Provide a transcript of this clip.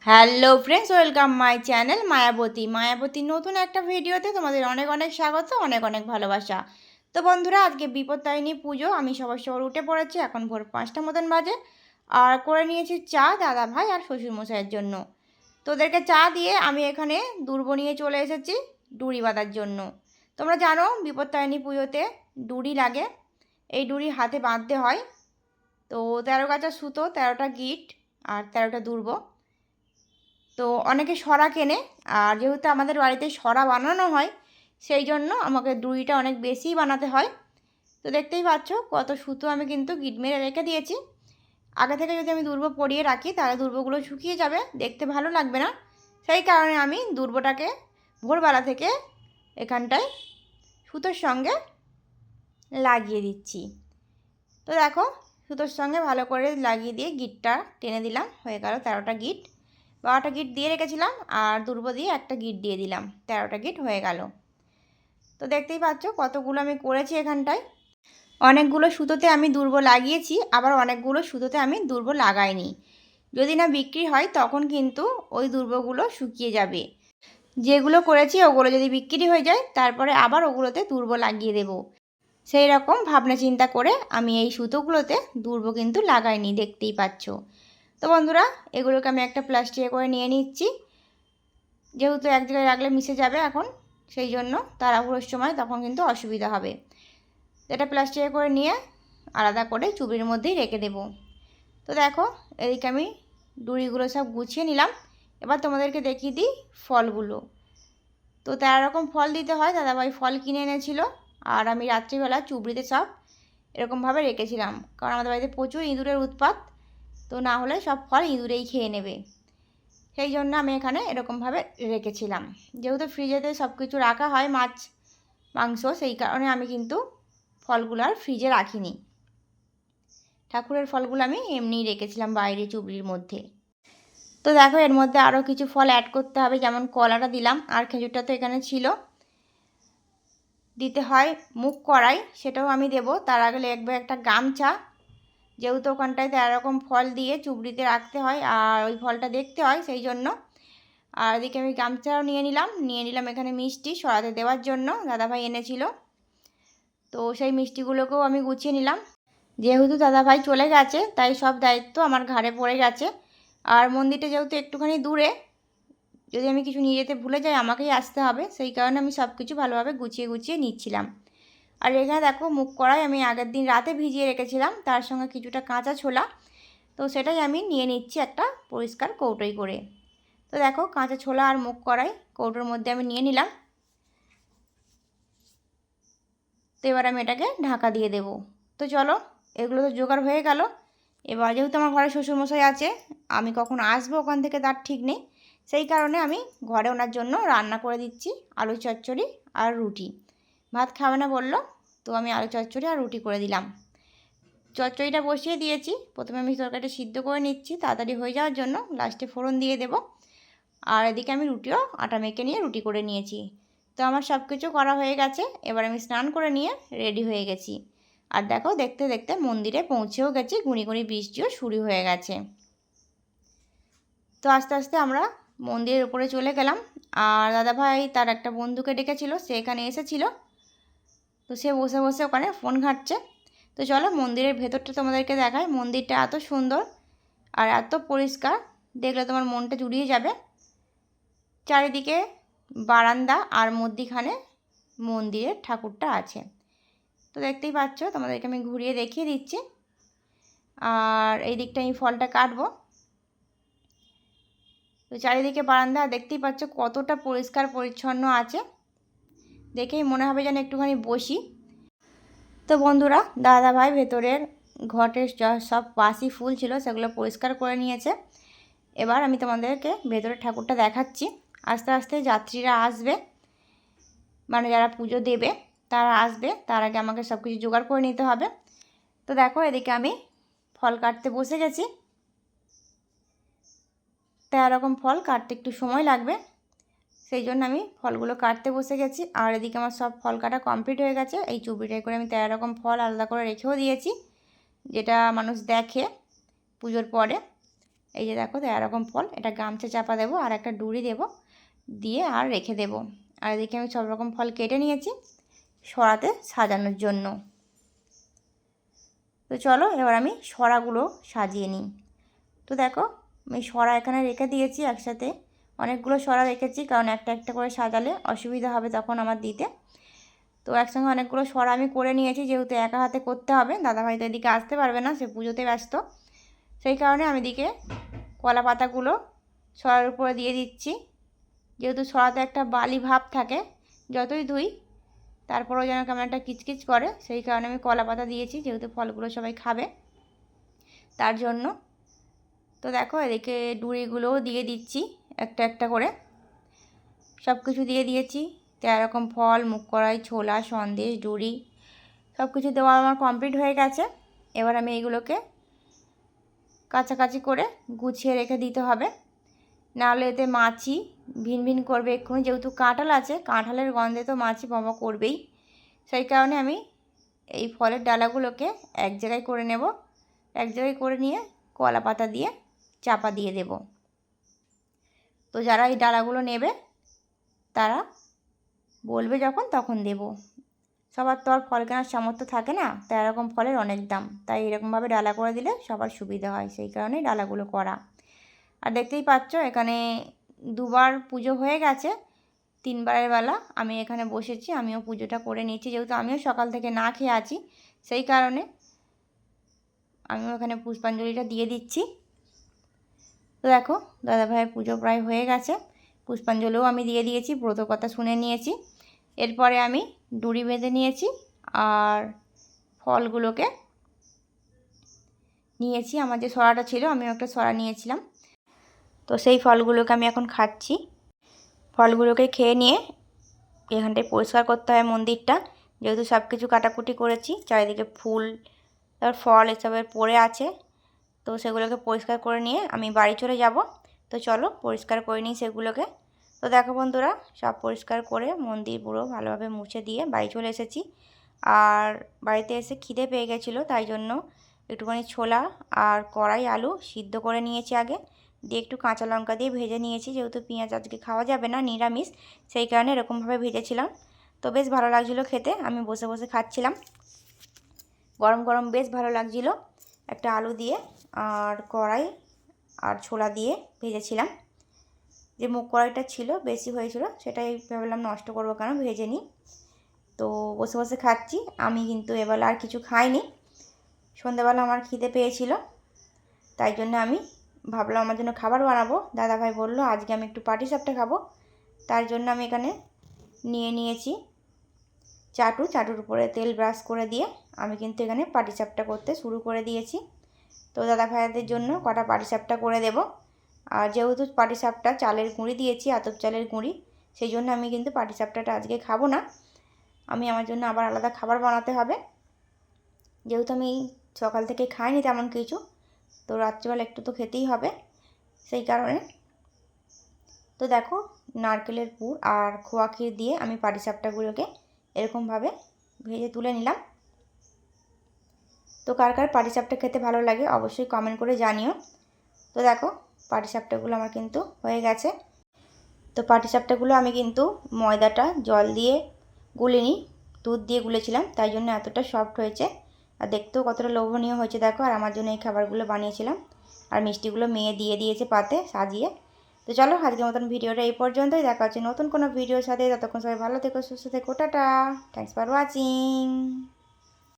Hello friends, welcome my channel Mayabati নতুন একটা ভিডিওতে তোমাদের অনেক অনেক স্বাগত, অনেক অনেক ভালোবাসা। তো বন্ধুরা, আজকে বিপত্তারিণী পুজো। আমি সবার সবার উঠে পড়েছি, এখন ভোর 5টা মতন বাজে। আর করে নিয়েছি চা দাদা ভাই আর শ্বশুরমশাইয়ের জন্য। তো ওদেরকে চা দিয়ে আমি এখানে দুর্ব নিয়ে চলে এসেছি ডুরি বাঁধার জন্য। তোমরা জানো বিপত্তারিণী পুজোতে ডুরি লাগে, এই ডুরি হাতে বাঁধতে হয়। তো 13 গাছা সুতো, 13টা গিট আর 13টা দুর্ব। তো অনেকে সরা কেনে, আর যেহেতু আমাদের বাড়িতে সরা বানানো হয় সেই জন্য আমাকে ডুরিটা অনেক বেশিই বানাতে হয়। তো দেখতেই পাচ্ছ কত সুতো আমি কিন্তু গিট মেরে রেখে দিয়েছি। আগে থেকে যদি আমি দুর্ব পরিয়ে রাখি তাহলে দুর্বগুলো শুকিয়ে যাবে, দেখতে ভালো লাগবে না। সেই কারণে আমি দুর্বটাকে ভোরবেলা থেকে এখানটায় সুতোর সঙ্গে লাগিয়ে দিচ্ছি। তো দেখো, সুতোর সঙ্গে ভালো করে লাগিয়ে দিয়ে গিটটা টেনে দিলাম, হয়ে গেল 13টা গিট। 12টা গিট দিয়ে রেখেছিলাম আর দুর্ব দিয়ে একটা গিট দিয়ে দিলাম, 13টা গিট হয়ে গেল। তো দেখতেই পাচ্ছ কতগুলো আমি করেছি এখানটায়। অনেকগুলো সুতোতে আমি দুর্ব লাগিয়েছি, আবার অনেকগুলো সুতোতে আমি দুর্ব লাগাইনি। যদি না বিক্রি হয় তখন কিন্তু ওই দুর্বগুলো শুকিয়ে যাবে। যেগুলো করেছি ওগুলো যদি বিক্রি হয়ে যায় তারপরে আবার ওগুলোতে দুর্ব লাগিয়ে দেব। সেই রকম ভাবনা চিন্তা করে আমি এই সুতোগুলোতে দুর্ব কিন্তু লাগাইনি, দেখতেই পাচ্ছ। তো বন্ধুরা, এগুলোকে আমি একটা প্লাস্টিকে করে নিয়ে নিচ্ছি, যেহেতু এক জায়গায় রাখলে মিশে যাবে এখন, সেই জন্য তাড়াহুড়োর সময় তখন কিন্তু অসুবিধা হবে। এটা প্লাস্টিকে করে নিয়ে আলাদা করে চুবির মধ্যেই রেখে দেব। তো দেখো, এদিকে আমি ডুরিগুলো সব গুছিয়ে নিলাম। এবার তোমাদেরকে দেখিয়ে দিই ফলগুলো। তো 13 রকম ফল দিতে হয়, দাদাভাই ফল কিনে এনেছিল। আর আমি রাত্রিবেলা চুবড়িতে সব এরকমভাবে রেখেছিলাম, কারণ আমাদের বাড়িতে প্রচুর ইঁদুরের উৎপাত। তো না হলে সব ফল ইঁদুরেই খেয়ে নেবে, সেই জন্য আমি এখানে এরকমভাবে রেখেছিলাম। যেহেতু ফ্রিজেতে সব কিছু রাখা হয়, মাছ মাংস, সেই কারণে আমি কিন্তু ফলগুলো আর ফ্রিজে রাখিনি। ঠাকুরের ফলগুলো আমি এমনিই রেখেছিলাম বাইরে চুবড়ির মধ্যে। তো দেখো, এর মধ্যে আরও কিছু ফল অ্যাড করতে হবে, যেমন কলাটা দিলাম, আর খেজুরটা তো এখানে ছিল। দিতে হয় মুখ কড়াই, সেটাও আমি দেব। তার আগে লাগবে একটা গামছা, যেহেতু ওখানটায় 13 রকম ফল দিয়ে চুবড়িতে রাখতে হয় আর ওই ফলটা দেখতে হয়, সেই জন্য। আর এদিকে আমি গামছাও নিয়ে নিলাম এখানে মিষ্টি সরাতে দেওয়ার জন্য, দাদাভাই এনেছিল। তো সেই মিষ্টিগুলোকেও আমি গুছিয়ে নিলাম। যেহেতু দাদাভাই চলে গেছে তাই সব দায়িত্ব আমার ঘাড়ে পড়ে গেছে। আর মন্দিরটা যেহেতু একটুখানি দূরে, যদি আমি কিছু নিয়ে যেতে ভুলে যাই আমাকেই আসতে হবে, সেই কারণে আমি সব কিছু ভালোভাবে গুছিয়ে নিচ্ছিলাম। আর এখানে দেখো, মুখ কড়াই আমি আগের দিন রাতে ভিজিয়ে রেখেছিলাম, তার সঙ্গে কিছুটা কাঁচা ছোলা। তো সেটাই আমি নিয়ে নিচ্ছি একটা পরিষ্কার কৌটোয় করে। তো দেখো, কাঁচা ছোলা আর মুখ কড়াই কৌটোর মধ্যে আমি নিয়ে নিলাম। তো এবার আমি এটাকে ঢাকা দিয়ে দেব। তো চলো, এগুলো তো জোগাড় হয়ে গেল। এবার যেহেতু আমার ঘরে শ্বশুরমশাই আছে, আমি কখন আসবো ওখান থেকে তার ঠিক নেই, সেই কারণে আমি ঘরে ওনার জন্য রান্না করে দিচ্ছি আলু চচ্চড়ি আর রুটি। ভাত খাবে না বললো, তো আমি আলু চচ্চড়ি আর রুটি করে দিলাম। চচ্চড়িটা বসিয়ে দিয়েছি, প্রথমে আমি তরকারিটা সিদ্ধ করে নিচ্ছি তাড়াতাড়ি হয়ে যাওয়ার জন্য, লাস্টে ফোড়ন দিয়ে দেব। আর এদিকে আমি রুটিও আটা মেখে নিয়ে রুটি করে নিয়েছি। তো আমার সব কিছু করা হয়ে গেছে, এবার আমি স্নান করে নিয়ে রেডি হয়ে গেছি। আর দেখো, দেখতে দেখতে মন্দিরে পৌঁছেও গেছি, গুঁড়ি গুঁড়ি বৃষ্টিও শুরু হয়ে গেছে। তো আস্তে আস্তে আমরা মন্দিরের উপরে চলে গেলাম। আর দাদাভাই তার একটা বন্ধুকে ডেকেছিল, সে এখানে এসেছিল। তো সে বসে বসে ওখানে ফোন ঘাঁটছে। তো চলো মন্দিরের ভেতরটা তোমাদেরকে দেখায়। মন্দিরটা এত সুন্দর আর এত পরিষ্কার, দেখলে তোমার মনটা জুড়িয়ে যাবে। চারিদিকে বারান্দা আর মধ্যিখানে মন্দিরের ঠাকুরটা আছে। তো দেখতেই পাচ্ছ, তোমাদেরকে আমি ঘুরিয়ে দেখিয়ে দিচ্ছি। আর এই দিকটা আমি ফলটা কাটবো। তো চারিদিকে বারান্দা, দেখতেই পাচ্ছ কতটা পরিষ্কার পরিচ্ছন্ন আছে, দেখেই মনে হবে যেন একটুখানি বসি। তো বন্ধুরা, দাদাভাই ভেতরের ঘটের সব বাসি ফুল ছিল সেগুলো পরিষ্কার করে নিয়েছে। এবার আমি তোমাদেরকে ভেতরের ঠাকুরটা দেখাচ্ছি। আস্তে আস্তে যাত্রীরা আসবে, মানে যারা পুজো দেবে তারা আসবে, তার আগে আমাকে সব কিছু জোগাড় করে নিতে হবে। তো দেখো, এদিকে আমি ফল কাটতে বসে গেছি। 13 রকম ফল কাটতে একটু সময় লাগবে, সেই জন্য আমি ফলগুলো কাটতে বসে গেছি। আর এদিকে আমার সব ফল কাটা কমপ্লিট হয়ে গেছে। এই চুবড়িটায় করে আমি 13 রকম ফল আলাদা করে রেখেও দিয়েছি, যেটা মানুষ দেখে পুজোর পরে। এই যে দেখো 13 রকম ফল, এটা গামছা চাপা দেবো আর একটা ডুরি দেবো, দিয়ে আর রেখে দেবো। আর এদিকে আমি সব রকম ফল কেটে নিয়েছি সরাতে সাজানোর জন্য। তো চলো এবার আমি সরাগুলো সাজিয়ে নিই। তো দেখো আমি সরা এখানে রেখে দিয়েছি একসাথে, অনেকগুলো সরা রেখেছি, কারণ একটা একটা করে সাজালে অসুবিধা হবে তখন আমার দিতে। তো একসঙ্গে অনেকগুলো সরা আমি করে নিয়েছি, যেহেতু একা হাতে করতে হবে, দাদাভাই তো এদিকে আসতে পারবে না, সে পুজোতে ব্যস্ত। সেই কারণে আমি এদিকে কলা পাতাগুলো সরার উপরে দিয়ে দিচ্ছি। যেহেতু সরাতে একটা বালি ভাব থাকে, যতই ধুই তারপরেও যেন কেমন একটা কিচকিচ করে, সেই কারণে আমি কলা পাতা দিয়েছি, যেহেতু ফলগুলো সবাই খাবে তার জন্য। তো দেখো এদিকে ডুরিগুলোও দিয়ে দিচ্ছি একটা একটা করে, সব কিছু দিয়ে দিয়েছি। 13 রকম ফল, মুগ কড়াই, ছোলা, সন্দেশ, ডুরি সব কিছু দেওয়া আমার কমপ্লিট হয়ে গেছে। এবার আমি এইগুলোকে কাছাকাছি করে গুছিয়ে রেখে দিতে হবে, নাহলে এতে মাছি ভিন ভিন করবে এক্ষুনি, যেহেতু কাঁঠাল আছে, কাঁঠালের গন্ধে তো মাছি বমা করবেই। সেই কারণে আমি এই ফলের ডালাগুলোকে এক জায়গায় করে নেব, এক জায়গায় করে নিয়ে কলা পাতা দিয়ে চাপা দিয়ে দেব। তো যারা এই ডালাগুলো নেবে তারা বলবে যখন তখন দেব। সবার তো আর ফল কেনার সামর্থ্য থাকে না, তাই এরকম ফলের অনেক দাম, তাই এরকমভাবে ডালা করে দিলে সবার সুবিধা হয়, সেই কারণেই ডালাগুলো করা। আর দেখতেই পাচ্ছ এখানে দুবার পুজো হয়ে গেছে, 3বারের বেলা আমি এখানে বসেছি, আমিও পুজোটা করে নিয়েছি, যেহেতু আমিও সকাল থেকে না খেয়ে আছি, সেই কারণে আমিও এখানে পুষ্পাঞ্জলিটা দিয়ে দিচ্ছি। তো দেখো দাদাভাইয়ের পুজো প্রায় হয়ে গেছে, পুষ্পাঞ্জলিও আমি দিয়ে দিয়েছি, ব্রত কথা শুনে নিয়েছি। এরপরে আমি ডুরি বেঁধে নিয়েছি আর ফলগুলোকে নিয়েছি, আমার যে সরাটা ছিল আমিও একটা সরা নিয়েছিলাম, তো সেই ফলগুলোকে আমি এখন খাচ্ছি। ফলগুলোকে খেয়ে নিয়ে এখানটায় পরিষ্কার করতে হয় মন্দিরটা, যেহেতু সব কিছু কাটাকুটি করেছি, চারিদিকে ফুল তারপর ফল এসবের পড়ে আছে, তো সেগুলোকে পরিষ্কার করে নিয়ে আমি বাড়ি চলে যাব। তো চলো পরিষ্কার করে নিই সেগুলোকে। তো দেখো বন্ধুরা, সব পরিষ্কার করে মন্দির পুরো ভালোভাবে মুছে দিয়ে বাড়ি চলে এসেছি। আর বাড়িতে এসে খিদে পেয়ে গেছিলো, তাই জন্য একটুখানি ছোলা আর কড়াই আলু সিদ্ধ করে নিয়েছি আগে, দিয়ে একটু কাঁচা লঙ্কা দিয়ে ভেজে নিয়েছি, যেহেতু পেঁয়াজ আজকে খাওয়া যাবে না, নিরামিষ, সেই কারণে এরকমভাবে ভেজেছিলাম। তো বেশ ভালো লাগছিলো খেতে, আমি বসে বসে খাচ্ছিলাম, গরম গরম বেশ ভালো লাগছিলো। একটা আলু দিয়ে আর কড়াই আর ছোলা দিয়ে ভেজেছিলাম, যে মুগ কড়াইটা ছিল বেশি হয়েছিল, সেটাই ভাবলাম নষ্ট করবো কেন, ভেজে নিই। তো বসে বসে খাচ্ছি, আমি কিন্তু এবেলা আর কিছু খাইনি, সন্ধ্যাবেলা আমার খিদে পেয়েছিল, তাই জন্য আমি ভাবলাম আমার জন্য খাবার বানাবো। দাদাভাই বললো আজকে আমি একটু পাটিসাপটা খাবো, তার জন্য আমি এখানে নিয়ে নিয়েছি চাটুর উপরে তেল ব্রাশ করে দিয়ে আমি কিন্তু এখানে পাটিসাপটা করতে শুরু করে দিয়েছি। তো দাদাভাইদের জন্য কটা পাটিসাপটা করে দেব। আর যেহেতু পাটিসাপটা চালের গুঁড়ি দিয়েছি, আতপ চালের গুঁড়ি, সেই জন্য আমি কিন্তু পাটিসাপটাটা আজকে খাবো না, আমি আমার জন্য আবার আলাদা খাবার বানাতে হবে, যেহেতু আমি সকাল থেকে খাইনি তেমন কিছু, তো রাত্রিবেলা একটু তো খেতেই হবে, সেই কারণে। তো দেখো নারকেলের পুর আর খোয়া ক্ষীর দিয়ে আমি পাটিসাপটাগুলোকে এরকমভাবে ভেজে তুলে নিলাম। তো কার কার পাটিসাপটা খেতে ভালো লাগে অবশ্যই কমেন্ট করে জানিও। তো দেখো পাটিসাপটাগুলো আমার কিন্তু হয়ে গেছে। তো পাটিসাপটাগুলো আমি কিন্তু ময়দাটা জল দিয়ে গুলিনি, দুধ দিয়ে গুলেছিলাম, তাই জন্য এতটা সফট হয়েছে, আর দেখতেও কতটা লোভনীয় হয়েছে দেখো। আর আমার জন্য এই খাবারগুলো বানিয়েছিলাম, আর মিষ্টিগুলো মেয়ে দিয়ে দিয়েছে পাতে সাজিয়ে। তো চলো আজকের মতন ভিডিওটা এই পর্যন্তই, দেখা হচ্ছে নতুন কোনো ভিডিওর সাথে, ততক্ষণ সবাই ভালো থেকো, সুস্থ থেকো, টাটা, থ্যাংকস ফর ওয়াচিং।